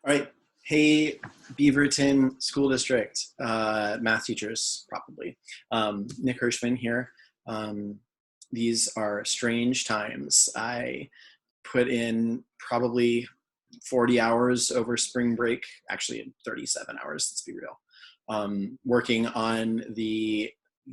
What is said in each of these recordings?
All right. Hey, Beaverton School District, math teachers, probably. Nick Hirschman here. Um, these are strange times. I put in probably 40 hours over spring break, actually 37 hours, let's be real, working on the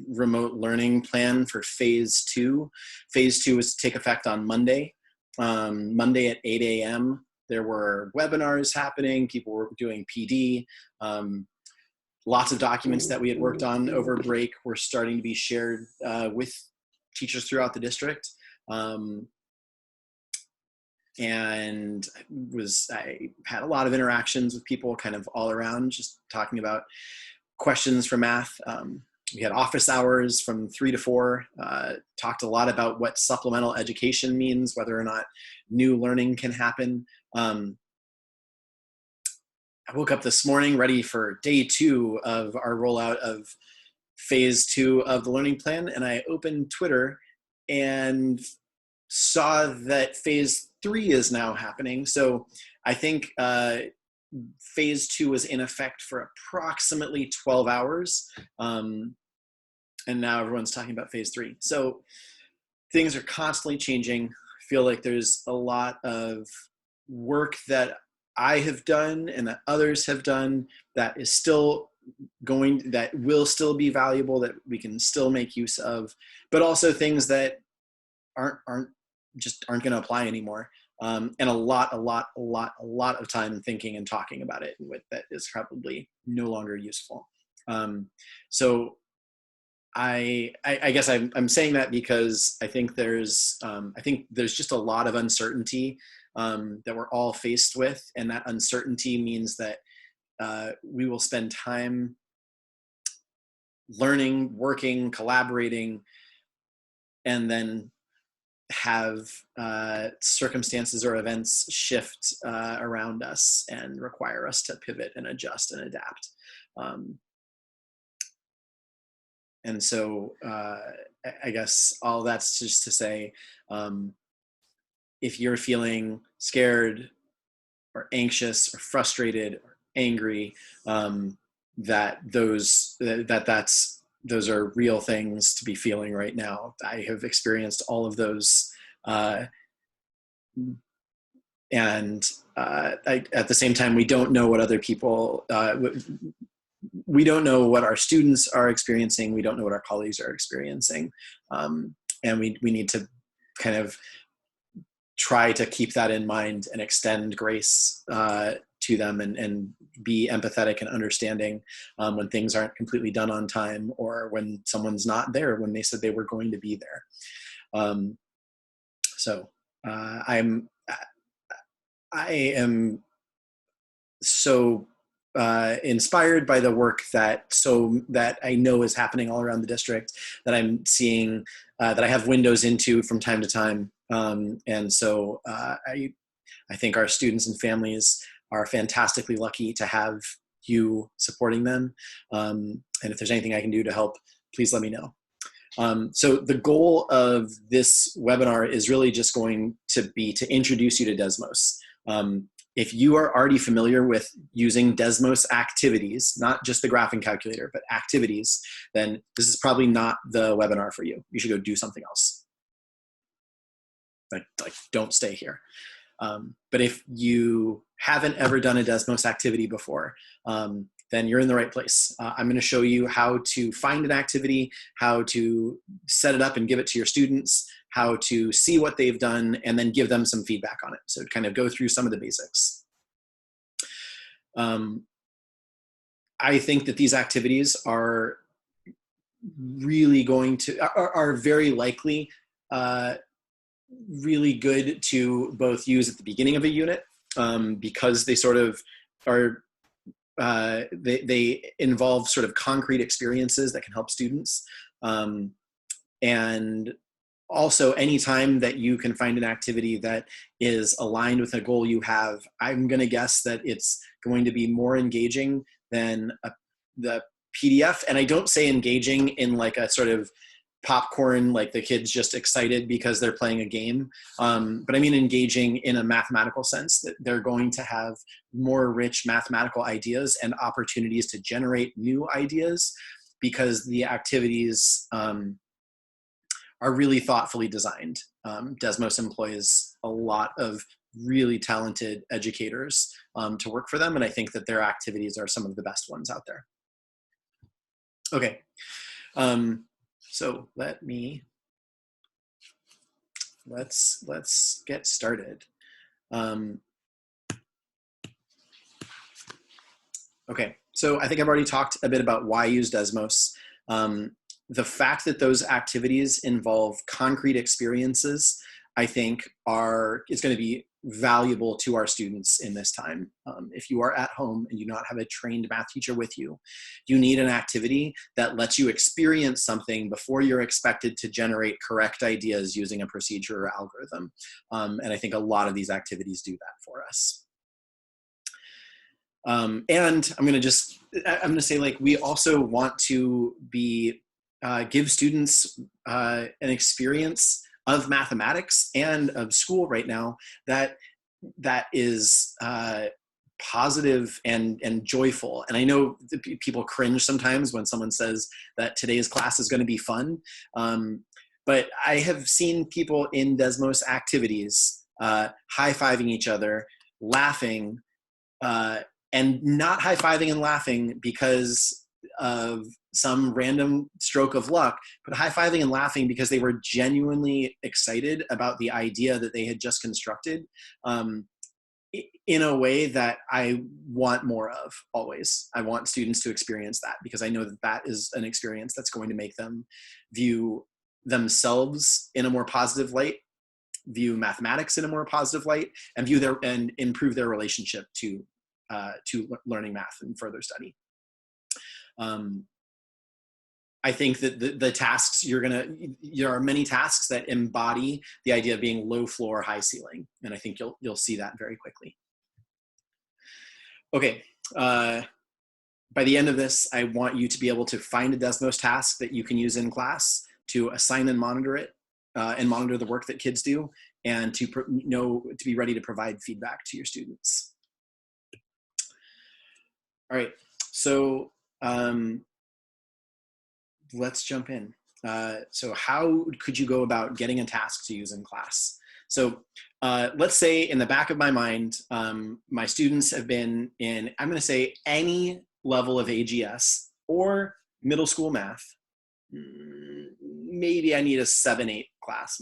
remote learning plan for phase two. Phase two is to take effect on Monday. Monday at 8 a.m. There were webinars happening. People were doing PD. Lots of documents that we had worked on over break were starting to be shared with teachers throughout the district. And I had a lot of interactions with people kind of all around, just talking about questions for math. We had office hours from 3 to 4, talked a lot about what supplemental education means, whether or not new learning can happen. I woke up this morning ready for day 2 of our rollout of phase 2 of the learning plan, and I opened Twitter and saw that phase 3 is now happening. So I think phase 2 was in effect for approximately 12 hours. And now everyone's talking about phase 3. So things are constantly changing. I feel like there's a lot of work that I have done and that others have done that is still that will still be valuable, that we can still make use of, but also things that aren't going to apply anymore. And a lot of time thinking and talking about it that is probably no longer useful. So I guess I'm saying that because I think there's just a lot of uncertainty that we're all faced with, and that uncertainty means that we will spend time learning, working, collaborating, and then have circumstances or events shift around us and require us to pivot and adjust and adapt. And so I guess all that's just to say, if you're feeling scared or anxious or frustrated or angry, those are real things to be feeling right now. I have experienced all of those. And at the same time, we don't know what other people, we don't know what our students are experiencing. We don't know what our colleagues are experiencing. And we need to kind of try to keep that in mind and extend grace to them, and be empathetic and understanding when things aren't completely done on time, or when someone's not there when they said they were going to be there. So I am so inspired by the work that I know is happening all around the district, that I'm seeing, that I have windows into from time to time. And so I think our students and families are fantastically lucky to have you supporting them. And if there's anything I can do to help, please let me know. So the goal of this webinar is really just going to be to introduce you to Desmos. If you are already familiar with using Desmos activities, not just the graphing calculator, but activities, then this is probably not the webinar for you. You should go do something else. Like don't stay here. But if you haven't ever done a Desmos activity before, then you're in the right place. I'm going to show you how to find an activity, how to set it up and give it to your students, how to see what they've done, and then give them some feedback on it. So kind of go through some of the basics. I think that these activities are really are very likely really good to both use at the beginning of a unit, because they sort of are, they involve sort of concrete experiences that can help students. And also, anytime that you can find an activity that is aligned with a goal you have, I'm going to guess that it's going to be more engaging than the PDF. And I don't say engaging in like a sort of popcorn, like the kids just excited because they're playing a game. But I mean engaging in a mathematical sense, that they're going to have more rich mathematical ideas and opportunities to generate new ideas because the activities are really thoughtfully designed. Desmos employs a lot of really talented educators to work for them, and I think that their activities are some of the best ones out there. Okay, so let's get started. Okay, so I think I've already talked a bit about why use Desmos. The fact that those activities involve concrete experiences, I think is going to be valuable to our students in this time. If you are at home and you do not have a trained math teacher with you, you need an activity that lets you experience something before you're expected to generate correct ideas using a procedure or algorithm. And I think a lot of these activities do that for us. And I'm going to say, like, we also want to give students an experience of mathematics and of school right now that is positive and joyful. And I know people cringe sometimes when someone says that today's class is going to be fun. But I have seen people in Desmos activities high-fiving each other, laughing, and not high-fiving and laughing because of some random stroke of luck, but high-fiving and laughing because they were genuinely excited about the idea that they had just constructed, in a way that I want more of always. I want students to experience that because I know that that is an experience that's going to make them view themselves in a more positive light, view mathematics in a more positive light, and improve their relationship to learning math and further study. I think that the tasks there are many tasks that embody the idea of being low floor, high ceiling, and I think you'll see that very quickly. Okay, by the end of this, I want you to be able to find a Desmos task that you can use in class to assign and monitor it, and monitor the work that kids do, and to be ready to provide feedback to your students. All right, so let's jump in. So how could you go about getting a task to use in class? So let's say in the back of my mind, my students have been in, I'm going to say, any level of AGS or middle school math. Maybe I need a 7-8 class.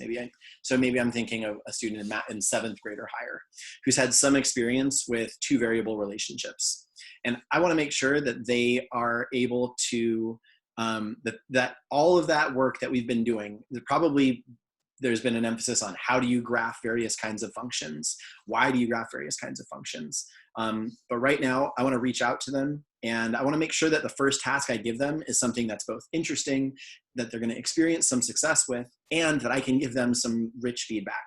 So maybe I'm thinking of a student in 7th grade or higher who's had some experience with two variable relationships. And I want to make sure that they are able to, that all of that work that we've been doing, there's been an emphasis on how do you graph various kinds of functions? Why do you graph various kinds of functions? But right now, I want to reach out to them, and I want to make sure that the first task I give them is something that's both interesting, that they're going to experience some success with, and that I can give them some rich feedback.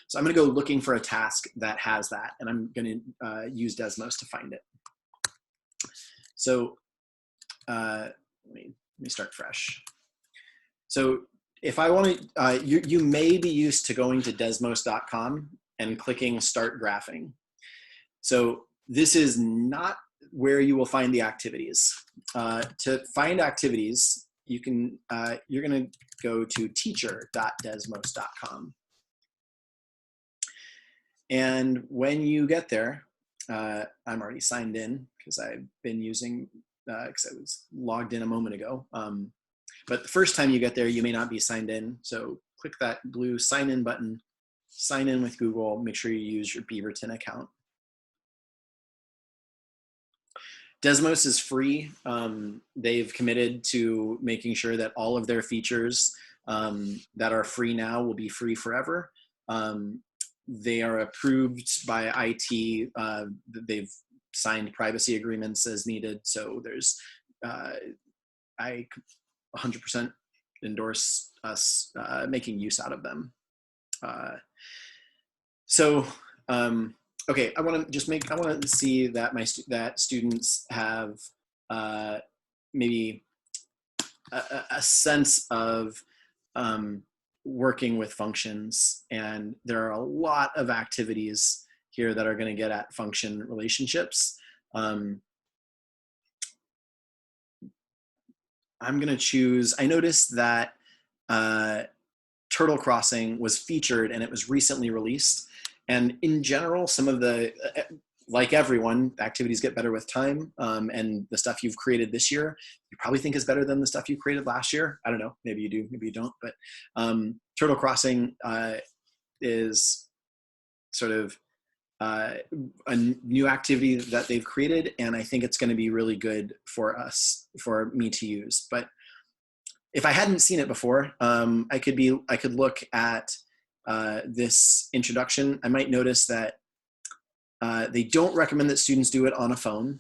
So I'm going to go looking for a task that has that, and I'm going to use Desmos to find it. So let me start fresh. So if I want to, you may be used to going to desmos.com and clicking Start Graphing. So this is not where you will find the activities. To find activities, you're going to go to teacher.desmos.com. And when you get there, I'm already signed in because I've been using, because I was logged in a moment ago. But the first time you get there, you may not be signed in. So click that blue sign in button, sign in with Google, make sure you use your Beaverton account. Desmos is free. They've committed to making sure that all of their features that are free now will be free forever. They are approved by IT. They've signed privacy agreements as needed. So there's, I 100% endorse us making use out of them. Okay, I want to see that that students have maybe a sense of working with functions. And there are a lot of activities here that are going to get at function relationships. I'm going to choose, I noticed that Turtle Crossing was featured and it was recently released. And in general, some of the, like everyone, activities get better with time. And the stuff you've created this year, you probably think is better than the stuff you created last year. I don't know, maybe you do, maybe you don't. But Turtle Crossing is sort of a new activity that they've created. And I think it's going to be really good for us, for me to use. But if I hadn't seen it before, I could look at this introduction. I might notice that they don't recommend that students do it on a phone,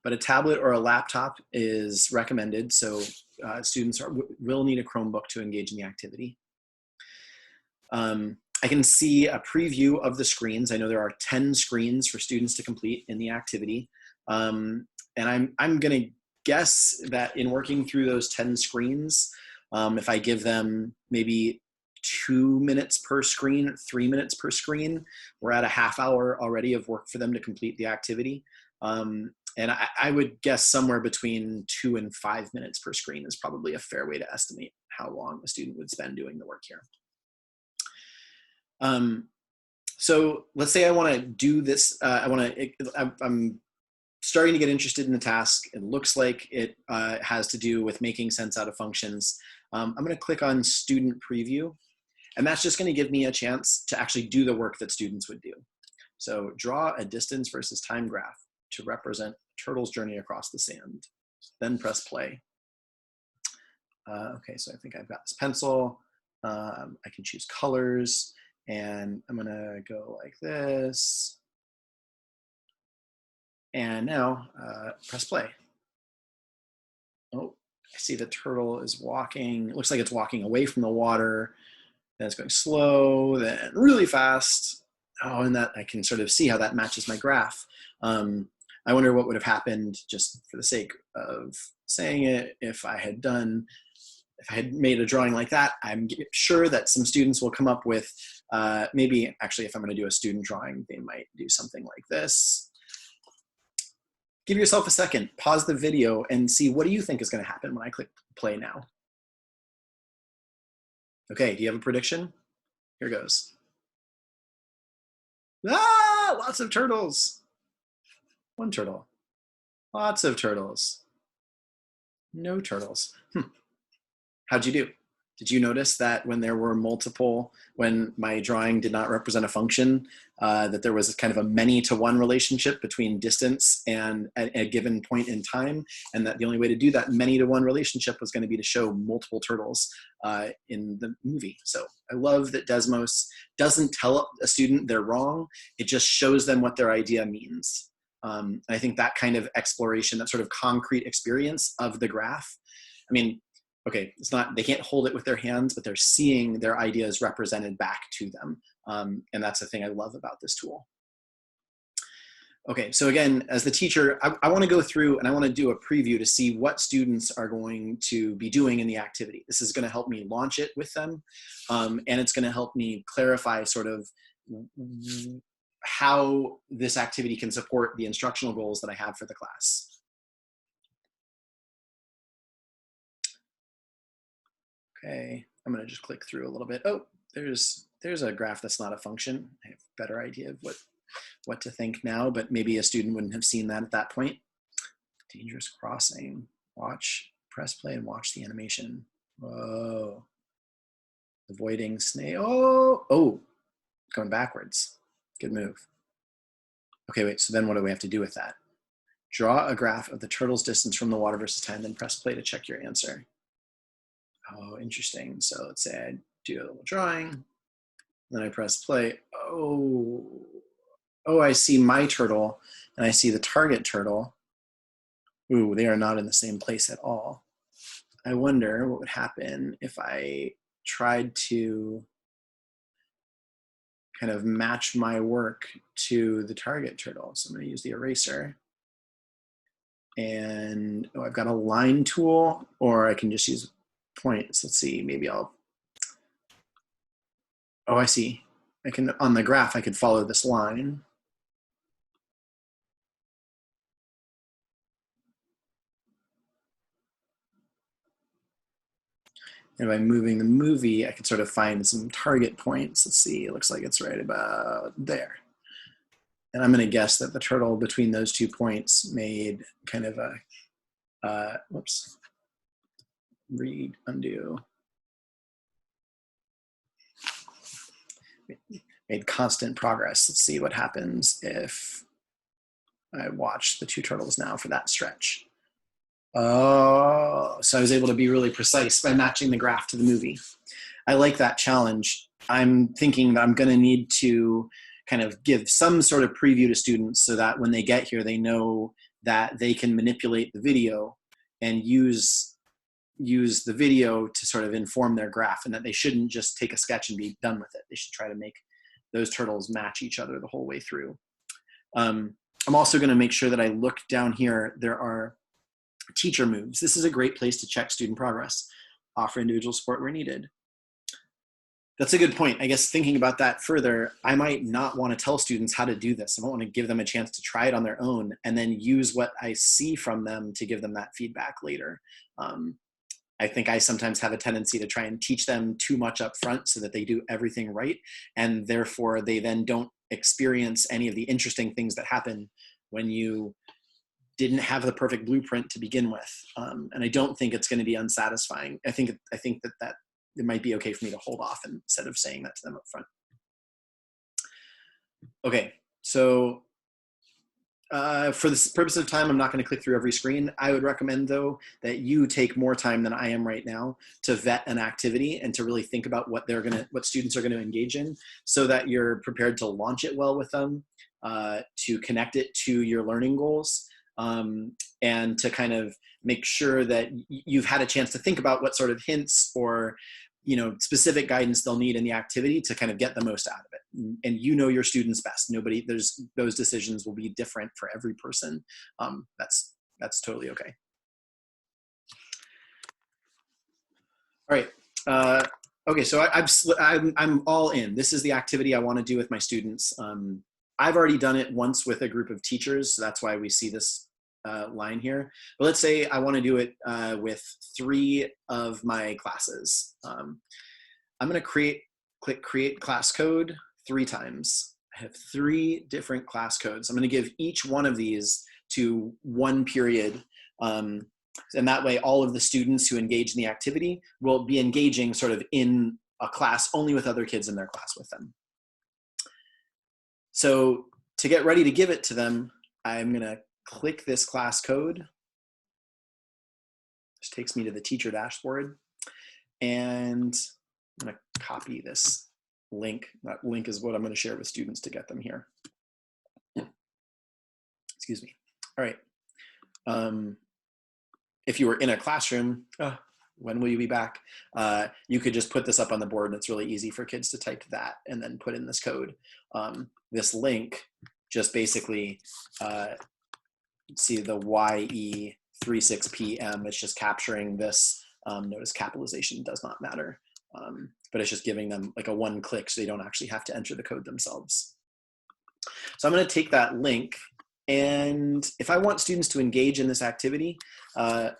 but a tablet or a laptop is recommended. So students will need a Chromebook to engage in the activity. I can see a preview of the screens. I know there are 10 screens for students to complete in the activity. And I'm going to guess that in working through those 10 screens, if I give them maybe 2 minutes per screen, 3 minutes per screen, we're at a half hour already of work for them to complete the activity. And I would guess somewhere between 2 and 5 minutes per screen is probably a fair way to estimate how long a student would spend doing the work here. So let's say I want to do this. I'm starting to get interested in the task. It looks like it has to do with making sense out of functions. I'm going to click on Student Preview, and that's just going to give me a chance to actually do the work that students would do. So draw a distance versus time graph to represent a turtle's journey across the sand. Then press play. Okay, so I think I've got this pencil. I can choose colors, and I'm going to go like this. And now press play. Oh, I see the turtle is walking. It looks like it's walking away from the water. Then it's going slow, then really fast. Oh, and that I can sort of see how that matches my graph. I wonder what would have happened, just for the sake of saying it, if I had made a drawing like that. I'm sure that some students will come up with, maybe actually if I'm going to do a student drawing, they might do something like this. Give yourself a second, pause the video, and see what do you think is going to happen when I click play now. Okay, do you have a prediction? Here goes. Ah, lots of turtles. One turtle. Lots of turtles. No turtles. How'd you do? Did you notice that when there were multiple, when my drawing did not represent a function, that there was kind of a many-to-one relationship between distance and a given point in time, and that the only way to do that many-to-one relationship was going to be to show multiple turtles in the movie. So I love that Desmos doesn't tell a student they're wrong. It just shows them what their idea means. I think that kind of exploration, that sort of concrete experience of the graph, I mean, okay, it's not, they can't hold it with their hands, but they're seeing their ideas represented back to them. And that's the thing I love about this tool. Okay, so again, as the teacher, I want to go through and I want to do a preview to see what students are going to be doing in the activity. This is going to help me launch it with them. And it's going to help me clarify sort of how this activity can support the instructional goals that I have for the class. Okay, I'm going to just click through a little bit. Oh, there's a graph that's not a function. I have a better idea of what to think now, but maybe a student wouldn't have seen that at that point. Dangerous crossing. Watch, press play and watch the animation. Whoa. Avoiding snake. Oh, going backwards. Good move. Okay, wait, so then what do we have to do with that? Draw a graph of the turtle's distance from the water versus time, then press play to check your answer. Oh, interesting. So let's say I do a little drawing, then I press play. Oh, I see my turtle and I see the target turtle. Ooh, they are not in the same place at all. I wonder what would happen if I tried to kind of match my work to the target turtle. So I'm going to use the eraser. And I've got a line tool, or I can just use points. Let's see, maybe I'll, oh, I see. I can, on the graph, I could follow this line. And by moving the movie, I could sort of find some target points. Let's see, it looks like it's right about there. And I'm gonna guess that the turtle between those 2 points made kind of a, whoops, read, undo. Made constant progress. Let's see what happens if I watch the 2 turtles now for that stretch. Oh, so I was able to be really precise by matching the graph to the movie. I like that challenge. I'm thinking that I'm going to need to kind of give some sort of preview to students so that when they get here, they know that they can manipulate the video and use the video to sort of inform their graph, and that they shouldn't just take a sketch and be done with it. They should try to make those turtles match each other the whole way through. I'm also going to make sure that I look down here. There are teacher moves. This is a great place to check student progress. Offer individual support where needed. That's a good point. I guess thinking about that further, I might not want to tell students how to do this. I don't want to give them a chance to try it on their own and then use what I see from them to give them that feedback later. I think I sometimes have a tendency to try and teach them too much up front so that they do everything right, and therefore they then don't experience any of the interesting things that happen when you didn't have the perfect blueprint to begin with. And I don't think it's going to be unsatisfying. I think that it might be okay for me to hold off instead of saying that to them up front. Okay, so for the purpose of time, I'm not going to click through every screen. I would recommend, though, that you take more time than I am right now to vet an activity and to really think about what students are going to engage in, so that you're prepared to launch it well with them, to connect it to your learning goals, and to kind of make sure that you've had a chance to think about what sort of hints or specific guidance they'll need in the activity to kind of get the most out of it. And your students best. Those decisions will be different for every person. That's totally okay. All right. Okay, so I'm all in. This is the activity I want to do with my students. I've already done it once with a group of teachers, so that's why we see this line here. But let's say I want to do it with 3 of my classes. I'm going to click create class code 3 times. I have 3 different class codes. I'm going to give each one of these to one period. And that way all of the students who engage in the activity will be engaging sort of in a class only with other kids in their class with them. So to get ready to give it to them, I'm going to click this class code. This takes me to the teacher dashboard. And I'm going to copy this link. That link is what I'm going to share with students to get them here. Excuse me. All right. If you were in a classroom, when will you be back? You could just put this up on the board, and it's really easy for kids to type that and then put in this code. This link just basically, see the YE36PM, it's just capturing this. Notice capitalization does not matter, but it's just giving them like a 1-click so they don't actually have to enter the code themselves. So I'm going to take that link, and if I want students to engage in this activity, I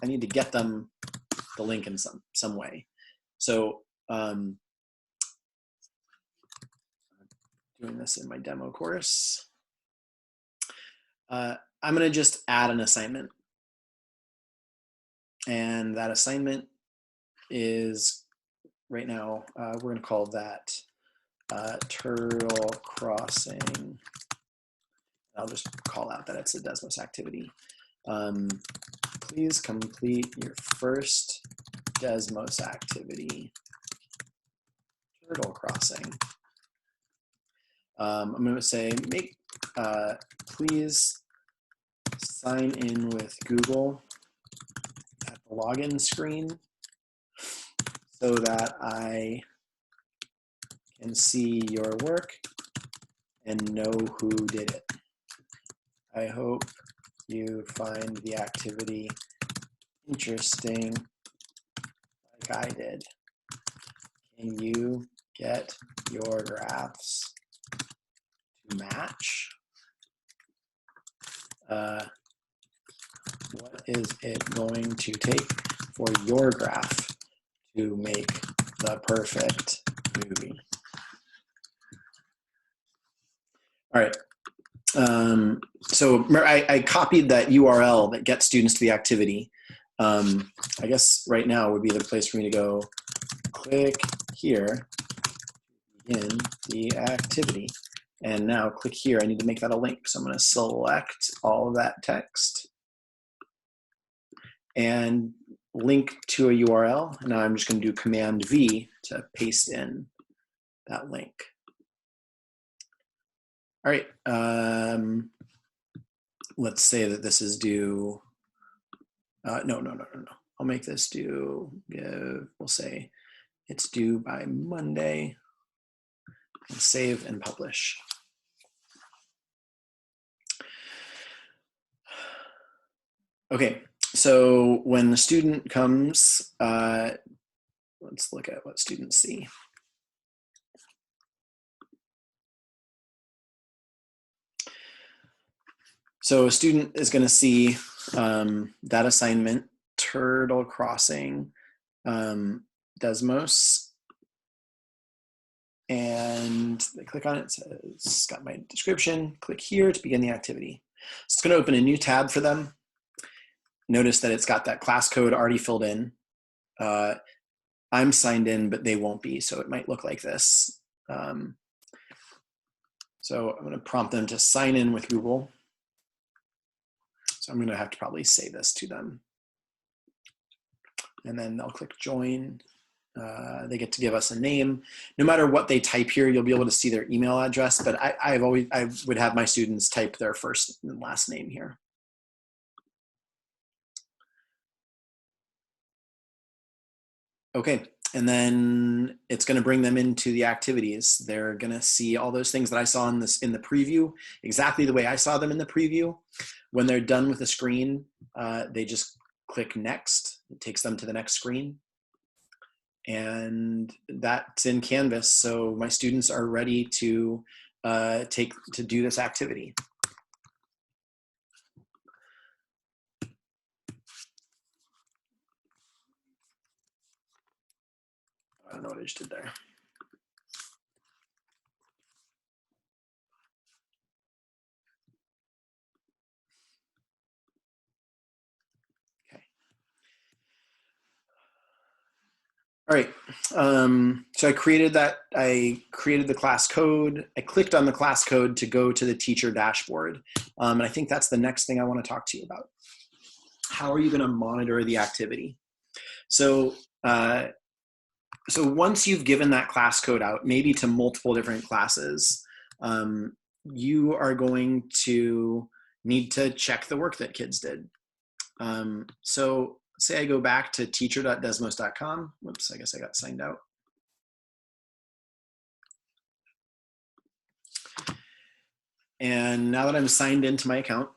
need to get them the link in some way. So doing this in my demo course. I'm going to just add an assignment. And that assignment is, right now, we're going to call that turtle crossing. I'll just call out that it's a desmos activity. Please complete your first desmos activity, turtle crossing. I'm going to say, please sign in with Google at the login screen so that I can see your work and know who did it. I hope you find the activity interesting like I did, can you get your graphs to match? What is it going to take for your graph to make the perfect movie? All right. So I copied that URL that gets students to the activity. I guess right now would be the place for me to go click here, begin the activity. And now click here. I need to make that a link. So I'm going to select all of that text and link to a URL. Now I'm just going to do Command V to paste in that link. All right. Let's say that this is due. No. I'll make this due. We'll say it's due by Monday. And save and publish. Okay, so when the student comes, let's look at what students see. So a student is going to see that assignment, turtle crossing, desmos, and they click on it. It says, it's got my description. Click here to begin the activity. So it's going to open a new tab for them. Notice that it's got that class code already filled in. I'm signed in, but they won't be, so it might look like this. So I'm going to prompt them to sign in with Google. So I'm going to have to probably say this to them. And then they'll click join. They get to give us a name. No matter what they type here, you'll be able to see their email address, but I would have my students type their first and last name here. Okay, and then it's going to bring them into the activities. They're going to see all those things that I saw in the preview, exactly the way I saw them in the preview. When they're done with the screen, they just click next. It takes them to the next screen. And that's in Canvas. So my students are ready to do this activity. I don't know what I just did there. Okay. All right. So I created the class code. I clicked on the class code to go to the teacher dashboard. And I think that's the next thing I want to talk to you about. How are you going to monitor the activity? So once you've given that class code out, maybe to multiple different classes, you are going to need to check the work that kids did. So say I go back to teacher.desmos.com. Whoops, I guess I got signed out. And now that I'm signed into my account,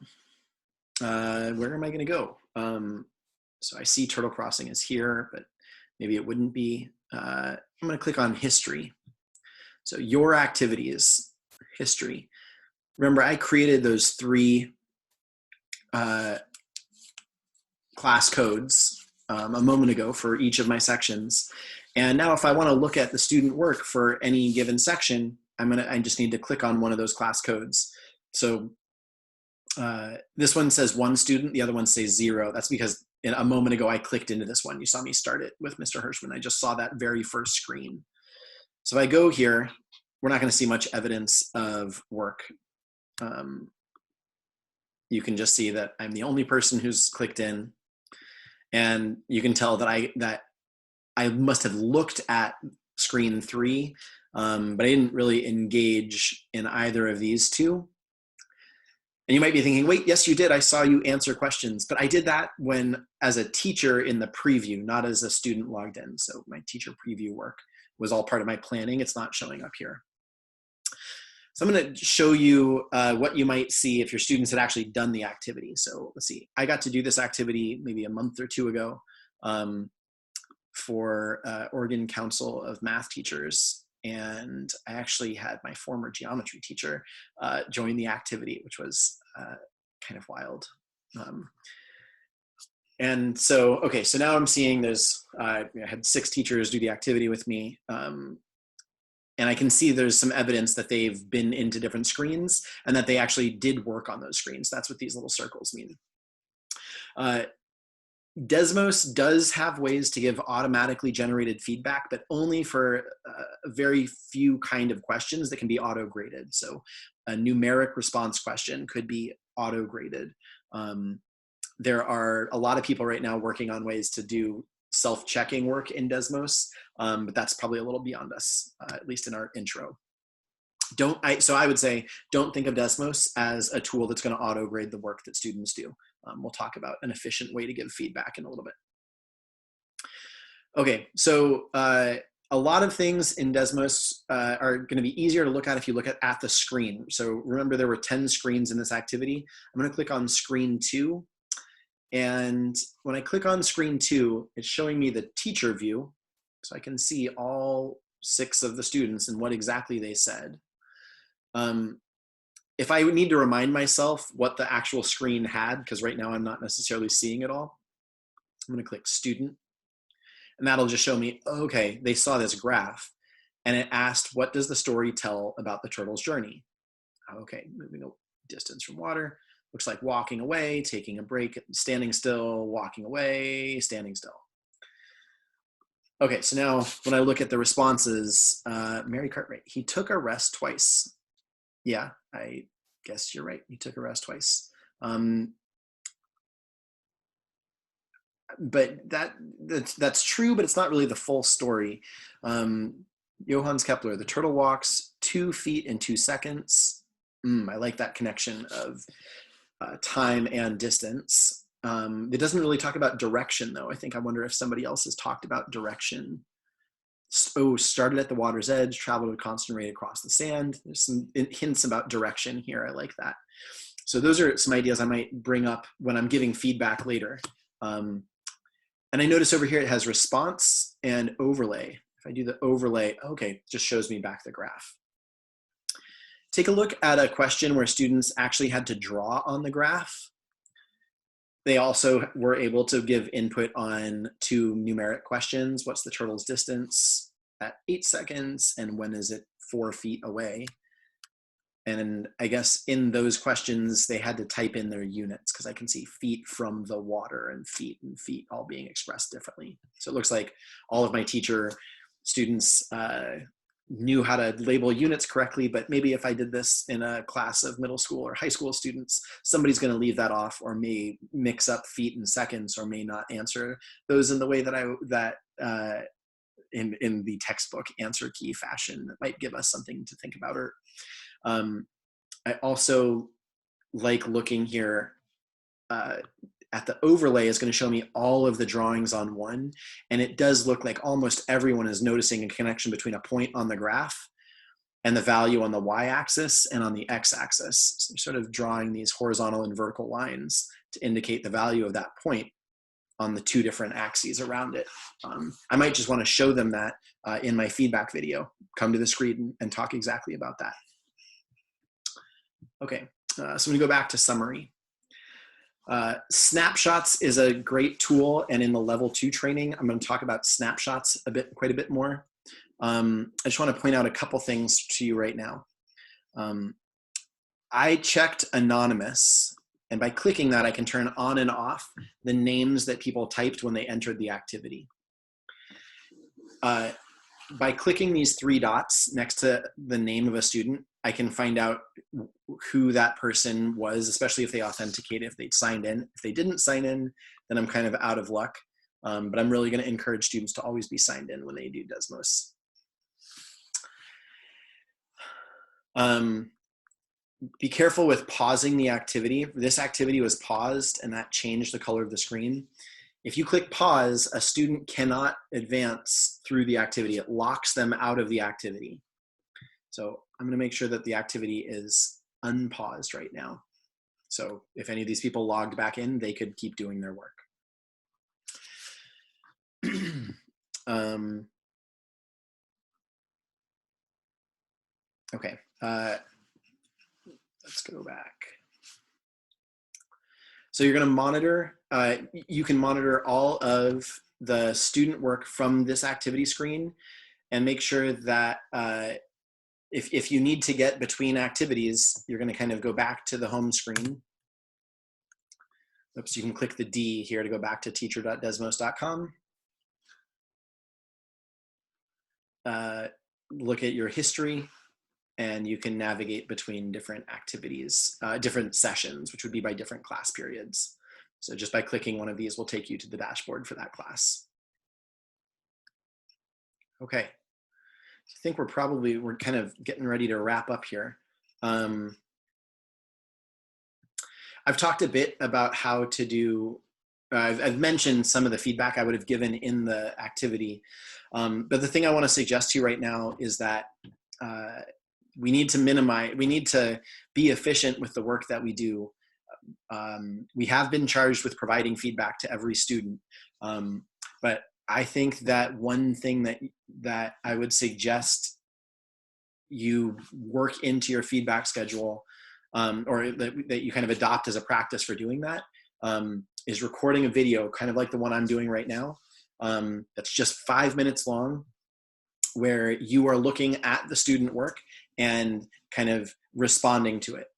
where am I going to go? So I see turtle crossing is here, but maybe it wouldn't be. I'm going to click on history. So your activities, history. Remember, I created those 3 class codes a moment ago for each of my sections. And now if I want to look at the student work for any given section, I just need to click on one of those class codes. So this one says 1 student, the other one says 0. That's because a moment ago I clicked into this one. You saw me start it with Mr. Hirschman. I just saw that very first screen. So if I go here, we're not going to see much evidence of work. You can just see that I'm the only person who's clicked in, and you can tell that I must have looked at screen 3, but I didn't really engage in either of these 2. And you might be thinking, wait, yes, you did. I saw you answer questions, but I did that as a teacher in the preview, not as a student logged in. So my teacher preview work was all part of my planning. It's not showing up here. So I'm going to show you what you might see if your students had actually done the activity. So let's see, I got to do this activity maybe a month or two ago for Oregon Council of Math Teachers. And I actually had my former geometry teacher join the activity, which was kind of wild. And so, okay, so now I'm seeing there's, I had 6 teachers do the activity with me. And I can see there's some evidence that they've been into different screens and that they actually did work on those screens. That's what these little circles mean. Desmos does have ways to give automatically generated feedback, but only for a very few kind of questions that can be auto-graded. So a numeric response question could be auto-graded. There are a lot of people right now working on ways to do self-checking work in Desmos, but that's probably a little beyond us, at least in our intro. So I would say, don't think of Desmos as a tool that's going to auto-grade the work that students do. We'll talk about an efficient way to give feedback in a little bit. Okay, so a lot of things in Desmos are going to be easier to look at if you look at the screen. So remember, there were 10 screens in this activity. I'm going to click on screen 2. And when I click on screen 2, it's showing me the teacher view. So I can see all 6 of the students and what exactly they said. If I need to remind myself what the actual screen had, because right now I'm not necessarily seeing it all, I'm going to click student. And that'll just show me, okay, they saw this graph. And it asked, what does the story tell about the turtle's journey? Okay, moving a distance from water. Looks like walking away, taking a break, standing still, walking away, standing still. Okay, so now when I look at the responses, Mary Cartwright, he took a rest twice. Yeah, I guess you're right. He took a rest twice. But that's true, but it's not really the full story. Johannes Kepler, the turtle walks 2 feet in 2 seconds. I like that connection of time and distance. It doesn't really talk about direction, though. I wonder if somebody else has talked about direction. Oh, started at the water's edge, traveled at a constant rate across the sand. There's some hints about direction here. I like that. So those are some ideas I might bring up when I'm giving feedback later. And I notice over here it has response and overlay. If I do the overlay, okay, it just shows me back the graph. Take a look at a question where students actually had to draw on the graph. They also were able to give input on 2 numeric questions. What's the turtle's distance at 8 seconds? And when is it 4 feet away? And I guess in those questions, they had to type in their units, because I can see feet from the water and feet all being expressed differently. So it looks like all of my teacher students knew how to label units correctly, but maybe if I did this in a class of middle school or high school students, somebody's going to leave that off, or may mix up feet and seconds, or may not answer those in the way that in the textbook answer key fashion. That might give us something to think about. Or I also like looking here at the overlay is going to show me all of the drawings on one. And it does look like almost everyone is noticing a connection between a point on the graph and the value on the y-axis and on the x-axis. So you're sort of drawing these horizontal and vertical lines to indicate the value of that point on the 2 different axes around it. I might just want to show them that in my feedback video. Come to the screen and talk exactly about that. Okay, so I'm going to go back to summary. Snapshots is a great tool, and in the level 2 training, I'm going to talk about snapshots quite a bit more. I just want to point out a couple things to you right now. I checked anonymous, and by clicking that, I can turn on and off the names that people typed when they entered the activity. By clicking these 3 dots next to the name of a student, I can find out who that person was, especially if they authenticated, if they'd signed in. If they didn't sign in, then I'm kind of out of luck. But I'm really going to encourage students to always be signed in when they do Desmos. Be careful with pausing the activity. This activity was paused, and that changed the color of the screen. If you click pause, a student cannot advance through the activity. It locks them out of the activity. So I'm going to make sure that the activity is unpaused right now. So if any of these people logged back in, they could keep doing their work. Okay, let's go back. So you're going to monitor, you can monitor all of the student work from this activity screen and make sure that if you need to get between activities, you're going to kind of go back to the home screen. Oops, you can click the D here to go back to teacher.desmos.com. Look at your history, and you can navigate between different activities, different sessions, which would be by different class periods. So just by clicking one of these will take you to the dashboard for that class. Okay, I think we're kind of getting ready to wrap up here. I've talked a bit about how to do, I've mentioned some of the feedback I would have given in the activity, but the thing I want to suggest to you right now is that we need to be efficient with the work that we do. We have been charged with providing feedback to every student, but I think that one thing that I would suggest you work into your feedback schedule, or that you kind of adopt as a practice for doing that, is recording a video, kind of like the one I'm doing right now. That's just 5 minutes long, where you are looking at the student work and kind of responding to it.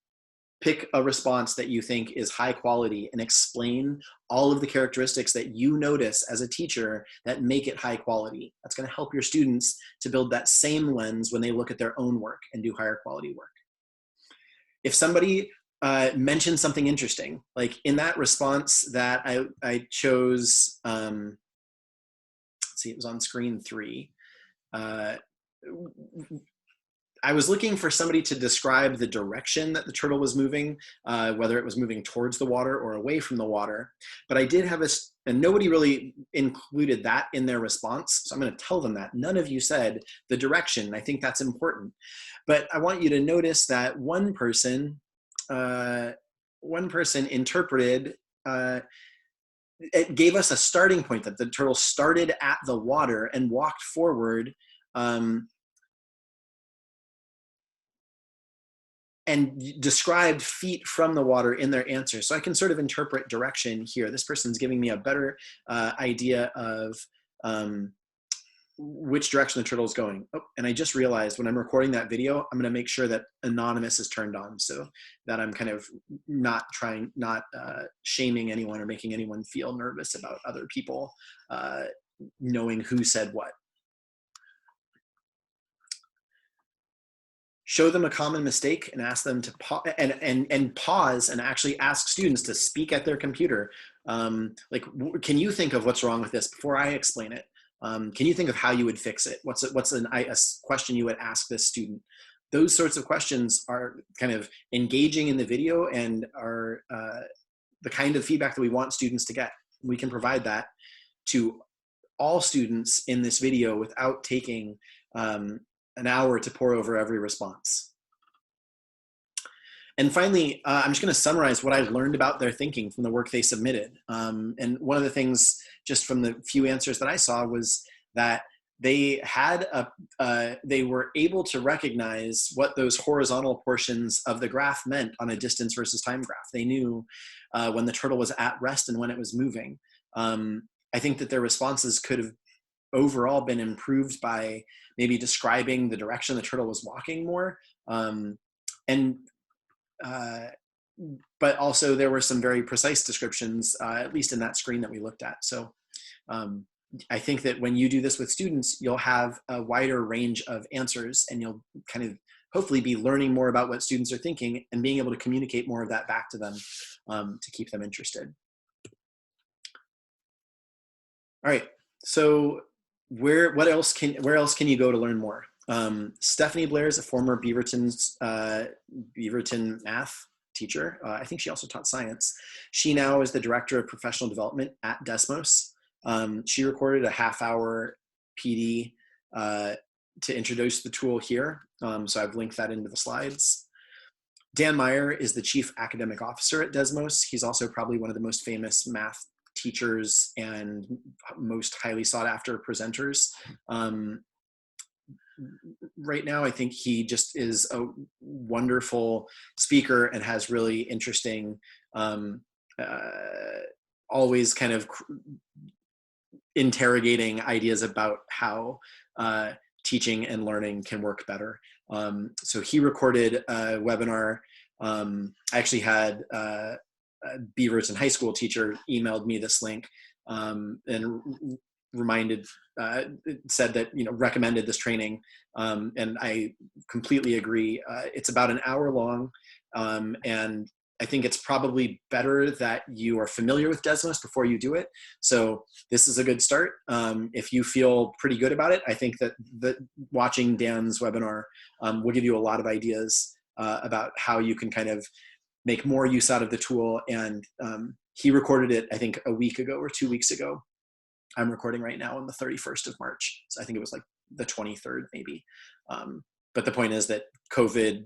Pick a response that you think is high quality and explain all of the characteristics that you notice as a teacher that make it high quality. That's going to help your students to build that same lens when they look at their own work and do higher quality work. If somebody mentions something interesting, like in that response that I chose, let's see, it was on screen 3. I was looking for somebody to describe the direction that the turtle was moving, whether it was moving towards the water or away from the water. But I did have and nobody really included that in their response. So I'm going to tell them that. None of you said the direction. I think that's important. But I want you to notice that one person interpreted, it gave us a starting point, that the turtle started at the water and walked forward, and described feet from the water in their answer. So I can sort of interpret direction here. This person's giving me a better idea of which direction the turtle is going. Oh, and I just realized when I'm recording that video, I'm going to make sure that anonymous is turned on, so that I'm kind of not shaming anyone or making anyone feel nervous about other people knowing who said what. Show them a common mistake and ask them to pause and actually ask students to speak at their computer. Like, can you think of what's wrong with this before I explain it? Can you think of how you would fix it? What's a question you would ask this student? Those sorts of questions are kind of engaging in the video and are the kind of feedback that we want students to get. We can provide that to all students in this video without taking an hour to pour over every response. And finally, I'm just going to summarize what I learned about their thinking from the work they submitted. And one of the things, just from the few answers that I saw, was that they were able to recognize what those horizontal portions of the graph meant on a distance versus time graph. They knew when the turtle was at rest and when it was moving. I think that their responses could have overall been improved by maybe describing the direction the turtle was walking more. But also there were some very precise descriptions, at least in that screen that we looked at. So I think that when you do this with students, you'll have a wider range of answers, and you'll kind of hopefully be learning more about what students are thinking and being able to communicate more of that back to them to keep them interested. All right, so where else can you go to learn more? Stephanie Blair is a former Beaverton math teacher. I think she also taught science. She now is the director of professional development at Desmos. She recorded a half-hour PD to introduce the tool here. So I've linked that into the slides. Dan Meyer is the Chief Academic Officer at Desmos. He's also probably one of the most famous math teachers and most highly sought after presenters. Right now, I think he just is a wonderful speaker and has really interesting, always kind of interrogating ideas about how teaching and learning can work better. So he recorded a webinar. I actually had a Beaverton High School teacher emailed me this link and reminded, said that, recommended this training. And I completely agree. It's about an hour long. And I think it's probably better that you are familiar with Desmos before you do it. So this is a good start. If you feel pretty good about it, I think that watching Dan's webinar will give you a lot of ideas about how you can kind of make more use out of the tool. And he recorded it, I think, a week ago or 2 weeks ago. I'm recording right now on the 31st of March. So I think it was like the 23rd maybe. But the point is that COVID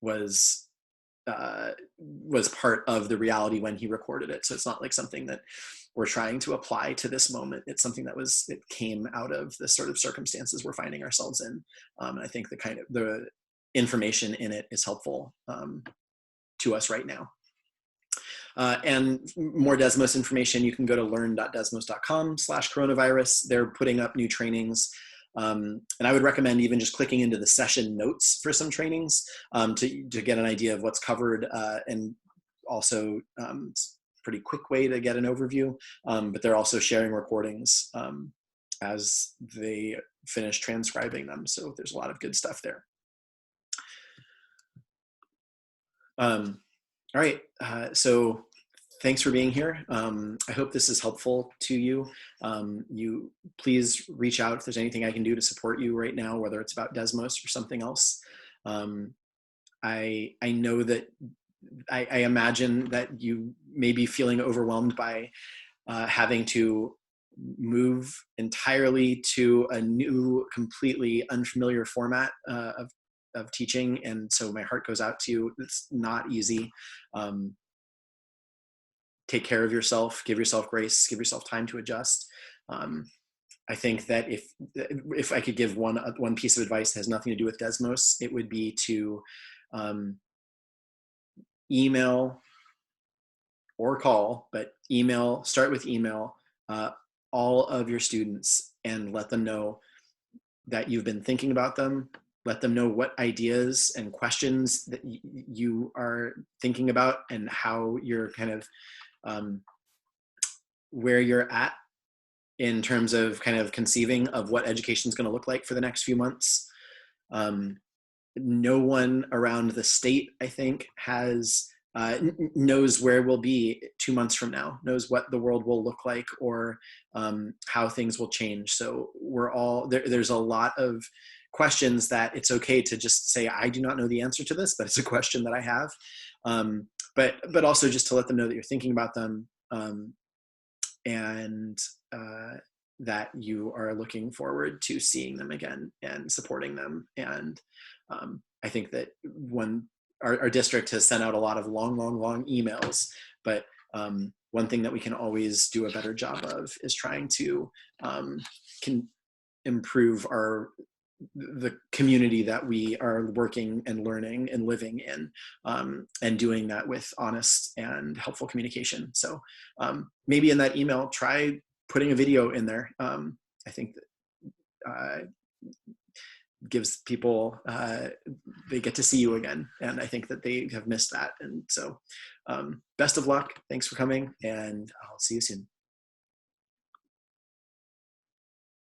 was part of the reality when he recorded it. So it's not like something that we're trying to apply to this moment. It's something it came out of the sort of circumstances we're finding ourselves in. And I think the information in it is helpful to us right now. And more Desmos information, you can go to learn.desmos.com/coronavirus. They're putting up new trainings. And I would recommend even just clicking into the session notes for some trainings to get an idea of what's covered, and also it's a pretty quick way to get an overview. But they're also sharing recordings as they finish transcribing them. So there's a lot of good stuff there. All right, so thanks for being here. I hope this is helpful to you. You please reach out if there's anything I can do to support you right now, whether it's about Desmos or something else. I know that I imagine that you may be feeling overwhelmed by having to move entirely to a new, completely unfamiliar format of teaching. And so my heart goes out to you. It's not easy. Take care of yourself, give yourself grace, give yourself time to adjust. I think that if I could give one piece of advice that has nothing to do with Desmos, it would be to email or call, but start with email all of your students and let them know that you've been thinking about them. Let them know what ideas and questions that you are thinking about and how you're kind of where you're at in terms of kind of conceiving of what education is going to look like for the next few months. No one around the state, I think, knows where we'll be 2 months from now, knows what the world will look like or how things will change. So there's a lot of questions that it's okay to just say, I do not know the answer to this, but it's a question that I have. But also just to let them know that you're thinking about them, and that you are looking forward to seeing them again and supporting them. And I think that our district has sent out a lot of long emails, but one thing that we can always do a better job of is trying to improve the community that we are working and learning and living in, and doing that with honest and helpful communication. So maybe in that email, try putting a video in there. I think that gives people, they get to see you again. And I think that they have missed that. And so best of luck. Thanks for coming, and I'll see you soon.